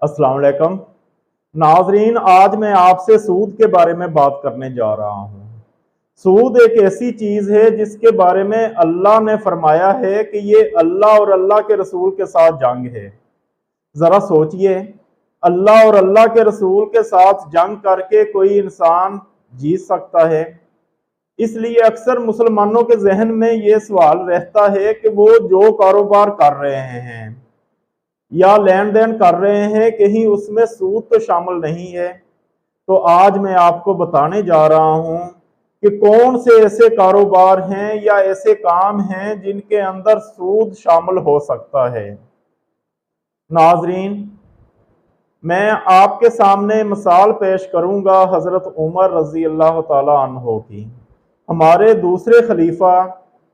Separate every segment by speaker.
Speaker 1: अस्सलाम वालेकुम नाजरीन, आज मैं आपसे सूद के बारे में बात करने जा रहा हूँ। सूद एक ऐसी चीज है जिसके बारे में अल्लाह ने फरमाया है कि ये अल्लाह और अल्लाह के रसूल के साथ जंग है। जरा सोचिए, अल्लाह और अल्लाह के रसूल के साथ जंग करके कोई इंसान जीत सकता है? इसलिए अक्सर मुसलमानों के जहन में ये सवाल रहता है कि वो जो कारोबार कर रहे हैं या लेन देन कर रहे हैं, कहीं उसमें सूद तो शामिल नहीं है। तो आज मैं आपको बताने जा रहा हूं कि कौन से ऐसे कारोबार हैं या ऐसे काम हैं जिनके अंदर सूद शामिल हो सकता है। नाजरीन, मैं आपके सामने मिसाल पेश करूंगा हजरत उमर रजी अल्लाह ताला अन्हो की। हमारे दूसरे खलीफा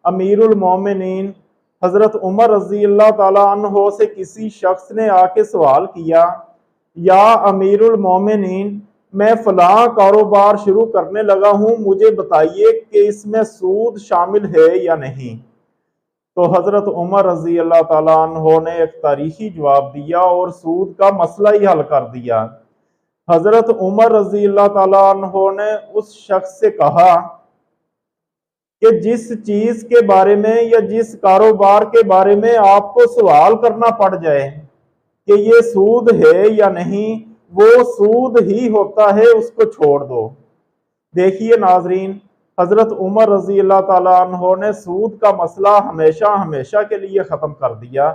Speaker 1: अमीरुल मोमिनीन हजरत उमर रजी अल्लाह ताला अन्हो से किसी शख्स ने आके सवाल किया, या अमीरुल मोमिनीन, मैं फलां कारोबार शुरू करने लगा हूं, मुझे बताइए कि इसमें सूद शामिल है या नहीं। तो हजरत उमर रजी अल्लाह ताला अन्हो ने एक तारीखी जवाब दिया और सूद का मसला ही हल कर दिया। हजरत उमर रजी अल्लाह ताला अन्हो ने उस शख्स से कहा कि जिस चीज के बारे में या जिस कारोबार के बारे में आपको सवाल करना पड़ जाए कि ये सूद है या नहीं, वो सूद ही होता है, उसको छोड़ दो। देखिए नाजरीन, हजरत उमर रजी अल्लाह ताला अन्हो ने सूद का मसला हमेशा हमेशा के लिए खत्म कर दिया।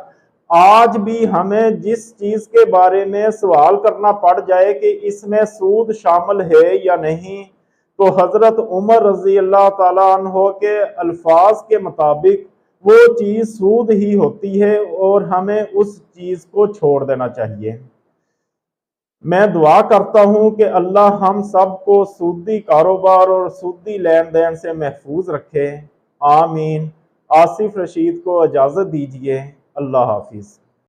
Speaker 1: आज भी हमें जिस चीज के बारे में सवाल करना पड़ जाए कि इसमें सूद शामिल है या नहीं, तो हजरत उमर रजी अल्लाह ताला अन्हो के अल्फाज के मुताबिक वो चीज सूद ही होती है और हमें उस चीज को छोड़ देना चाहिए। मैं दुआ करता हूं कि अल्लाह हम सबको सूदी कारोबार और सूदी लेन देन से महफूज रखे। आमीन। आसिफ रशीद को इजाजत दीजिए। अल्लाह हाफिज।